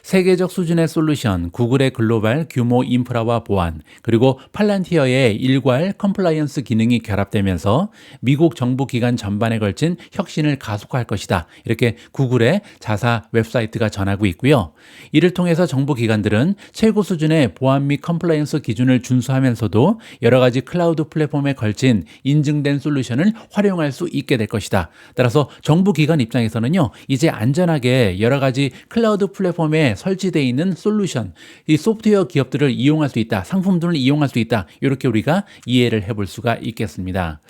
A: 세계적 수준의 솔루션, 구글의 글로벌 규모 인프라와 보안, 그리고 팔란티어의 일괄 컴플라이언스 기능이 결합되면서 미국 정부 기관 전반에 걸친 혁신을 가속화할 것이다. 이렇게 구글의 자사 웹사이트가 전하고 있고요. 이를 통해서 정부 기관들은 최고 수준의 보안 및 컴플라이언스 기준을 준수하면서도 여러 가지 클라우드 플랫폼에 걸친 인증된 솔루션을 활용할 수 있게 될 것이다. 따라서 정부 기관 입장에서는요, 이제 안전하게 여러 가지 클라우드 플랫폼에 설치되어 있는 솔루션, 이 소프트웨어 기업들을 이용할 수 있다. 상품들을 이용할 수 있다. 이렇게 우리가 이해를 해볼 수가 있겠습니다.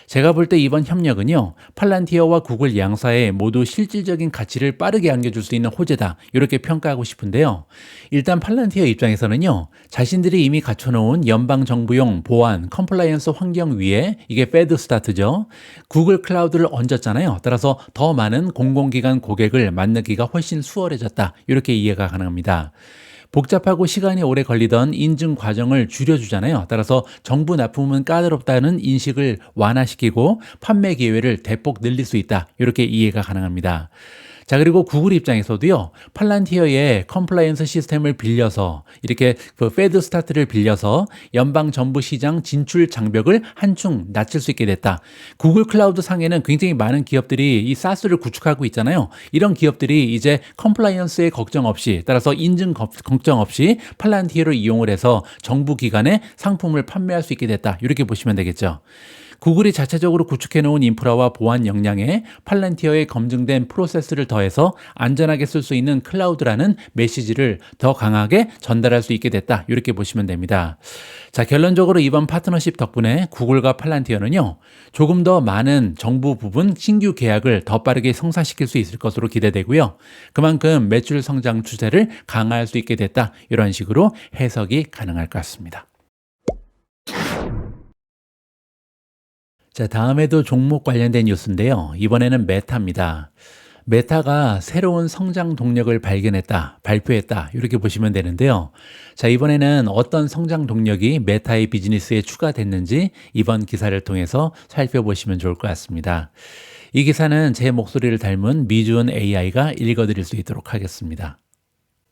A: 제가 볼 때 이번 협력은요, 팔란티어와 구글 양사의 모두 실질적인 가치를 빠르게 안겨줄 수 있는 호재다. 이렇게 평가하고 싶은데요. 일단 팔란티어 입장에서는요, 자신들이 이미 갖춰놓은 연방정부용 보안, 컴플라이언스 환경 위에 이게 페드 스타트죠. 구글 클라우드를 얹었잖아요. 따라서 더 많은 공공기관 고객을 만나기가 훨씬 수월해졌다. 이렇게 이해가 가능합니다. 복잡하고 시간이 오래 걸리던 인증 과정을 줄여주잖아요. 따라서 정부 납품은 까다롭다는 인식을 완화시키고 판매 기회를 대폭 늘릴 수 있다. 이렇게 이해가 가능합니다. 자, 그리고 구글 입장에서도요, 팔란티어의 컴플라이언스 시스템을 빌려서 이렇게 그 페드 스타트를 빌려서 연방 정부 시장 진출 장벽을 한층 낮출 수 있게 됐다. 구글 클라우드 상에는 굉장히 많은 기업들이 이 사스를 구축하고 있잖아요. 이런 기업들이 이제 컴플라이언스의 걱정 없이, 따라서 인증 걱정 없이 팔란티어를 이용을 해서 정부 기관에 상품을 판매할 수 있게 됐다. 이렇게 보시면 되겠죠. 구글이 자체적으로 구축해놓은 인프라와 보안 역량에 팔란티어의 검증된 프로세스를 더해서 안전하게 쓸 수 있는 클라우드라는 메시지를 더 강하게 전달할 수 있게 됐다. 이렇게 보시면 됩니다. 자, 결론적으로 이번 파트너십 덕분에 구글과 팔란티어는요, 조금 더 많은 정부 부분 신규 계약을 더 빠르게 성사시킬 수 있을 것으로 기대되고요. 그만큼 매출 성장 추세를 강화할 수 있게 됐다. 이런 식으로 해석이 가능할 것 같습니다. 자, 다음에도 종목 관련된 뉴스인데요. 이번에는 메타입니다. 메타가 새로운 성장 동력을 발표했다. 이렇게 보시면 되는데요. 자, 이번에는 어떤 성장 동력이 메타의 비즈니스에 추가됐는지 이번 기사를 통해서 살펴보시면 좋을 것 같습니다. 이 기사는 제 목소리를 닮은 미주은 AI가 읽어드릴 수 있도록 하겠습니다.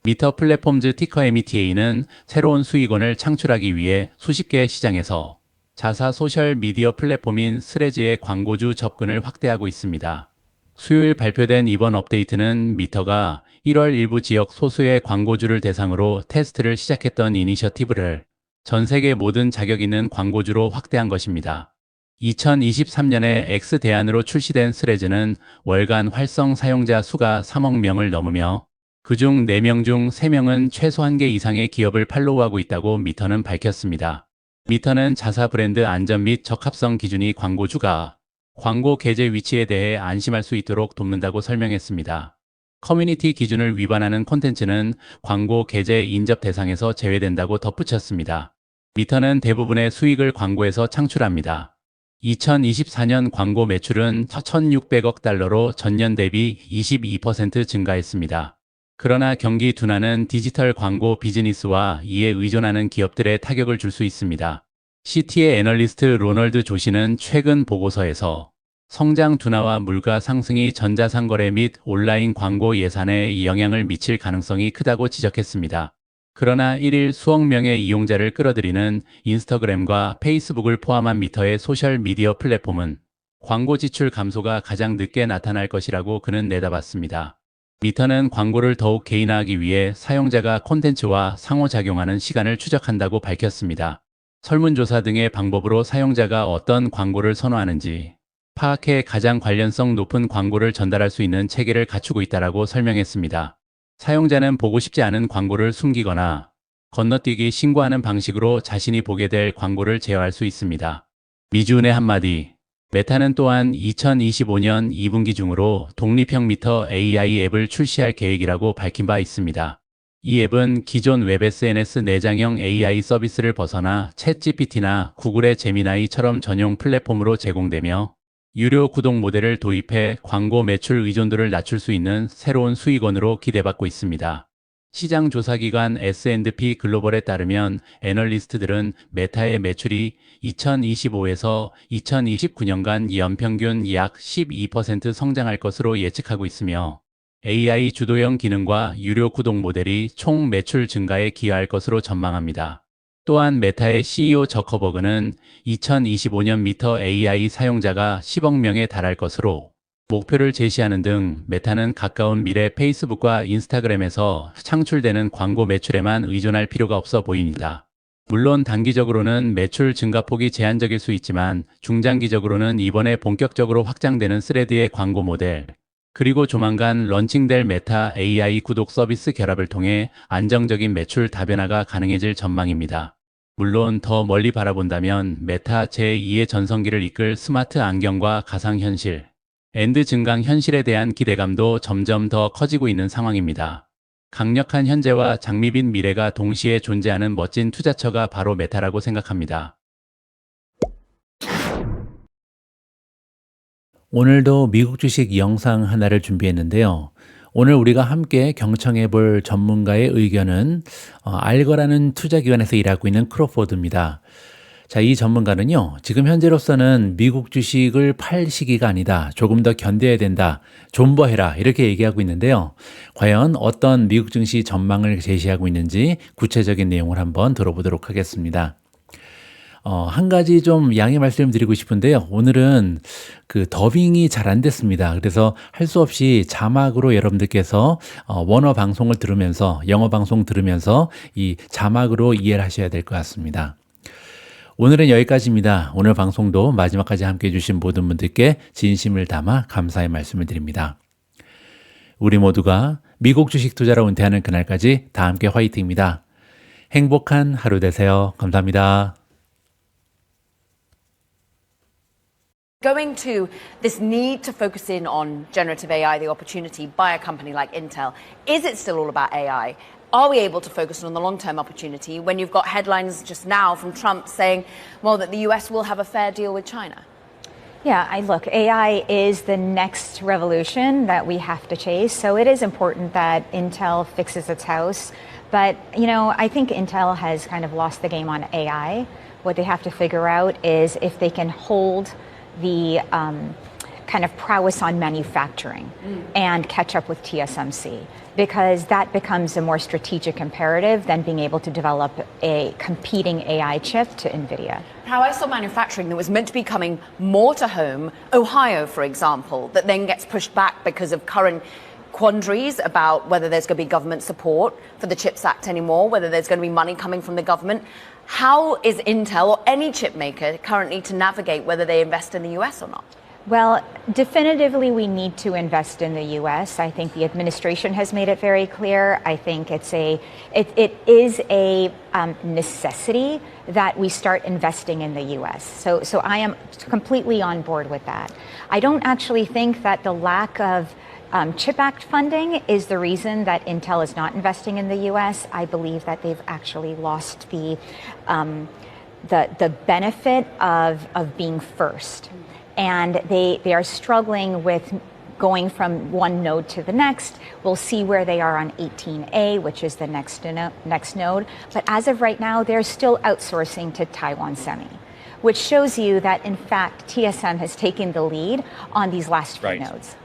A: 미터 플랫폼즈 티커 META는 새로운 수익원을 창출하기 위해 수십 개의 시장에서 자사 소셜 미디어 플랫폼인 스레즈의 광고주 접근을 확대하고 있습니다. 수요일 발표된 이번 업데이트는 미터가 1월 일부 지역 소수의 광고주를 대상으로 테스트를 시작했던 이니셔티브를 전 세계 모든 자격 있는 광고주로 확대한 것입니다. 2023년에 X 대안으로 출시된 스레즈는 월간 활성 사용자 수가 3억 명을 넘으며 그중 4명 중 3명은 최소 1개 이상의 기업을 팔로우하고 있다고 미터는 밝혔습니다. 미터는 자사 브랜드 안전 및 적합성 기준이 광고주가 광고 게재 위치에 대해 안심할 수 있도록 돕는다고 설명했습니다. 커뮤니티 기준을 위반하는 콘텐츠는 광고 게재 인접 대상에서 제외된다고 덧붙였습니다. 미터는 대부분의 수익을 광고에서 창출합니다. 2024년 광고 매출은 1,600억 달러로 전년 대비 22% 증가했습니다. 그러나 경기 둔화는 디지털 광고 비즈니스와 이에 의존하는 기업들에 타격을 줄 수 있습니다. CT의 애널리스트 로널드 조시는 최근 보고서에서 성장 둔화와 물가 상승이 전자상거래 및 온라인 광고 예산에 영향을 미칠 가능성이 크다고 지적했습니다. 그러나 1일 수억 명의 이용자를 끌어들이는 인스타그램과 페이스북을 포함한 미터의 소셜미디어 플랫폼은 광고 지출 감소가 가장 늦게 나타날 것이라고 그는 내다봤습니다. 미터는 광고를 더욱 개인화하기 위해 사용자가 콘텐츠와 상호작용하는 시간을 추적한다고 밝혔습니다. 설문조사 등의 방법으로 사용자가 어떤 광고를 선호하는지 파악해 가장 관련성 높은 광고를 전달할 수 있는 체계를 갖추고 있다고 설명했습니다. 사용자는 보고 싶지 않은 광고를 숨기거나 건너뛰기 신고하는 방식으로 자신이 보게 될 광고를 제어할 수 있습니다. 미주은의 한마디. 메타는 또한 2025년 2분기 중으로 독립형 미터 AI 앱을 출시할 계획이라고 밝힌 바 있습니다. 이 앱은 기존 웹 SNS 내장형 AI 서비스를 벗어나 챗GPT나 구글의 제미나이처럼 전용 플랫폼으로 제공되며 유료 구독 모델을 도입해 광고 매출 의존도를 낮출 수 있는 새로운 수익원으로 기대받고 있습니다. 시장 조사기관 S&P 글로벌에 따르면 애널리스트들은 메타의 매출이 2025에서 2029년간 연평균 약 12% 성장할 것으로 예측하고 있으며 AI 주도형 기능과 유료 구독 모델이 총 매출 증가에 기여할 것으로 전망합니다. 또한 메타의 CEO 저커버그는 2025년 미터 AI 사용자가 10억 명에 달할 것으로 목표를 제시하는 등 메타는 가까운 미래 페이스북과 인스타그램에서 창출되는 광고 매출에만 의존할 필요가 없어 보입니다. 물론 단기적으로는 매출 증가폭이 제한적일 수 있지만 중장기적으로는 이번에 본격적으로 확장되는 스레드의 광고 모델, 그리고 조만간 런칭될 메타 AI 구독 서비스 결합을 통해 안정적인 매출 다변화가 가능해질 전망입니다. 물론 더 멀리 바라본다면 메타 제2의 전성기를 이끌 스마트 안경과 가상현실, 엔드 증강 현실에 대한 기대감도 점점 더 커지고 있는 상황입니다. 강력한 현재와 장밋빛 미래가 동시에 존재하는 멋진 투자처가 바로 메타라고 생각합니다. 오늘도 미국 주식 영상 하나를 준비했는데요. 오늘 우리가 함께 경청해 볼 전문가의 의견은 알거라는 투자기관에서 일하고 있는 크로포드입니다. 자, 이 전문가는요, 지금 현재로서는 미국 주식을 팔 시기가 아니다. 조금 더 견뎌야 된다. 존버해라. 이렇게 얘기하고 있는데요. 과연 어떤 미국 증시 전망을 제시하고 있는지 구체적인 내용을 한번 들어보도록 하겠습니다. 한 가지 좀 양해 말씀드리고 싶은데요. 오늘은 그 더빙이 잘 안 됐습니다. 그래서 할 수 없이 자막으로 여러분들께서 원어 방송을 들으면서, 영어 방송 들으면서 이 자막으로 이해를 하셔야 될 것 같습니다. 오늘은 여기까지입니다. 오늘 방송도 마지막까지 함께해 주신 모든 분들께 진심을 담아 감사의 말씀을 드립니다. 우리 모두가 미국 주식 투자로 은퇴하는 그날까지 다 함께 화이팅입니다. 행복한 하루 되세요. 감사합니다.
B: Going to this need to focus in on generative AI, the opportunity by a company like Intel, is it still all about AI? Are we able to focus on the long-term opportunity when you've got headlines just now from Trump saying, well, that the US will have a fair deal with China?
C: Yeah, look, AI is the next revolution that we have to chase. So it is important that Intel fixes its house. But, I think Intel has kind of lost the game on AI. What they have to figure out is if they can hold the kind of prowess on manufacturing and catch up with TSMC, because that becomes a more strategic imperative than being able to develop a competing AI chip to NVIDIA.
B: How I saw manufacturing that was meant to be coming more to home, Ohio, for example, that then gets pushed back because of current quandaries about whether there's going to be government support for the CHIPS Act anymore, whether there's going to be money coming from the government. How is Intel or any chip maker currently to navigate whether they invest in the US or not?
C: Well, definitively, we need to invest in the U.S. I think the administration has made it very clear. I think it is a necessity that we start investing in the U.S. So I am completely on board with that. I don't actually think that the lack of CHIP Act funding is the reason that Intel is not investing in the U.S. I believe that they've actually lost the benefit of being first. And they are struggling with going from one node to the next. We'll see where they are on 18A, which is the next node. But as of right now, they're still outsourcing to Taiwan Semi, which shows you that, in fact, TSM has taken the lead on these last few nodes.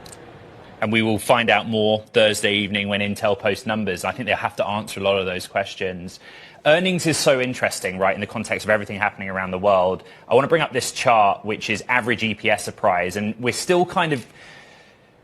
D: And we will find out more Thursday evening when Intel posts numbers. I think they'll have to answer a lot of those questions. Earnings is so interesting, right, in the context of everything happening around the world. I want to bring up this chart, which is average EPS surprise. And we're still kind of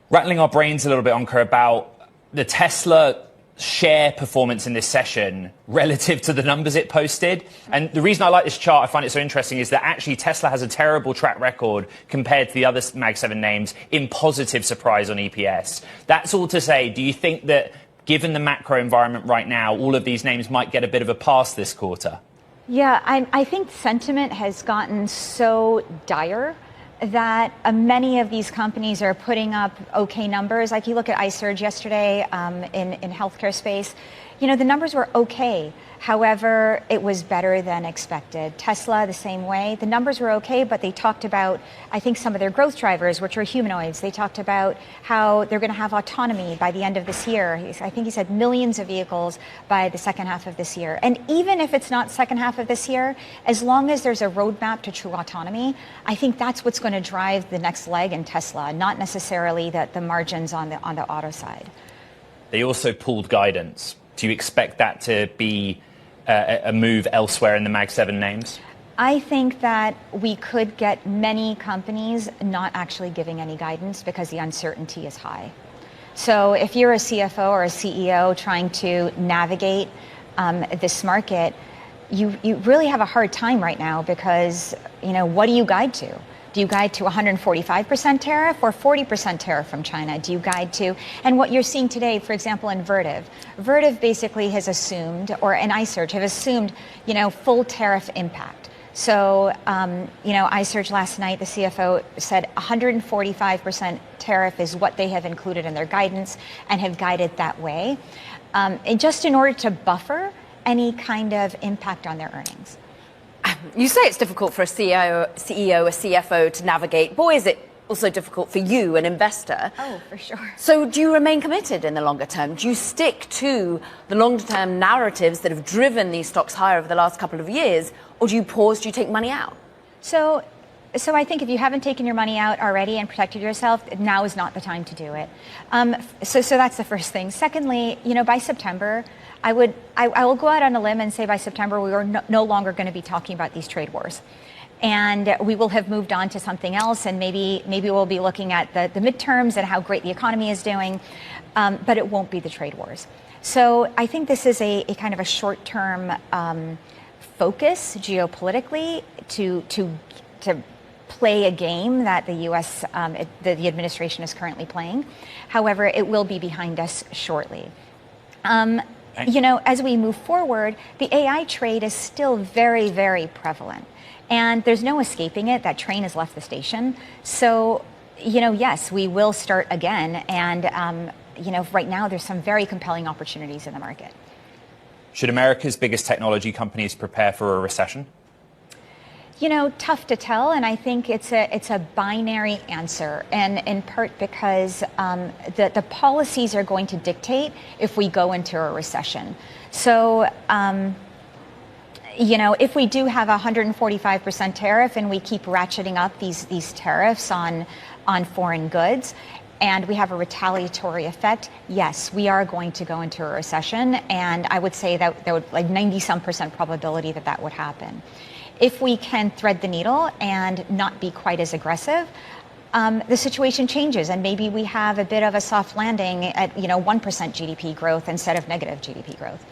D: rattling our brains a little bit, Ankur, about the Tesla share performance in this session relative to the numbers it posted. And the reason I like this chart, I find it so interesting, is that actually Tesla has a terrible track record compared to the other Mag 7 names in positive surprise on EPS. That's all to say, do you think that given the macro environment right now, all of these names might get a bit of a pass this quarter?
C: Yeah, I think sentiment has gotten so dire that many of these companies are putting up okay numbers. Like you look at iSurge yesterday in healthcare space, you know, the numbers were okay. However, it was better than expected. Tesla, the same way. The numbers were okay, but they talked about, I think, some of their growth drivers, which are humanoids. They talked about how they're going to have autonomy by the end of this year. I think he said millions of vehicles by the second half of this year. And even if it's not second half of this year, as long as there's a roadmap to true autonomy, I think that's what's going to drive the next leg in Tesla, not necessarily the margins on the auto side.
D: They also pulled guidance. Do you expect that to be a move elsewhere in the Mag 7 names?
C: I think that we could get many companies not actually giving any guidance because the uncertainty is high. So if you're a CFO or a CEO trying to navigate this market, you really have a hard time right now because, you know, what do you guide to? Do you guide to 145% tariff or 40% tariff from China? Do you guide to, and what you're seeing today, for example, in Vertiv. Vertiv basically has assumed, or in iSurge have assumed, you know, full tariff impact. So, you know, iSurge last night, the CFO said 145% tariff is what they have included in their guidance and have guided that way, and just in order to buffer any kind of impact on their earnings.
B: You say it's difficult for a CEO, a CFO to navigate. Boy, is it also difficult for you, an investor.
C: Oh, for sure.
B: So do you remain committed in the longer term? Do you stick to the longer term narratives that have driven these stocks higher over the last couple of years? Or do you pause? Do you take money out?
C: So I think if you haven't taken your money out already and protected yourself, now is not the time to do it. So that's the first thing. Secondly, you know, by September, I will go out on a limb and say by September we are no longer going to be talking about these trade wars. And we will have moved on to something else, and maybe we'll be looking at the midterms and how great the economy is doing, but it won't be the trade wars. So I think this is a kind of a short-term focus geopolitically to play a game that the U.S. The administration is currently playing. However, it will be behind us shortly. You know, as we move forward, the AI trade is still very, very prevalent. And there's no escaping it. That train has left the station. So, you know, yes, we will start again. And, you know, right now there's some very compelling opportunities in the market.
D: Should America's biggest technology companies prepare for a recession?
C: You know, tough to tell, and I think it's a binary answer, and in part because the policies are going to dictate if we go into a recession. So, you know, if we do have a 145% tariff and we keep ratcheting up these tariffs on foreign goods, and we have a retaliatory effect, yes, we are going to go into a recession, and I would say that there would like 90-some% probability that would happen. If we can thread the needle and not be quite as aggressive, the situation changes, and maybe we have a bit of a soft landing at, you know, 1% GDP growth instead of negative GDP growth.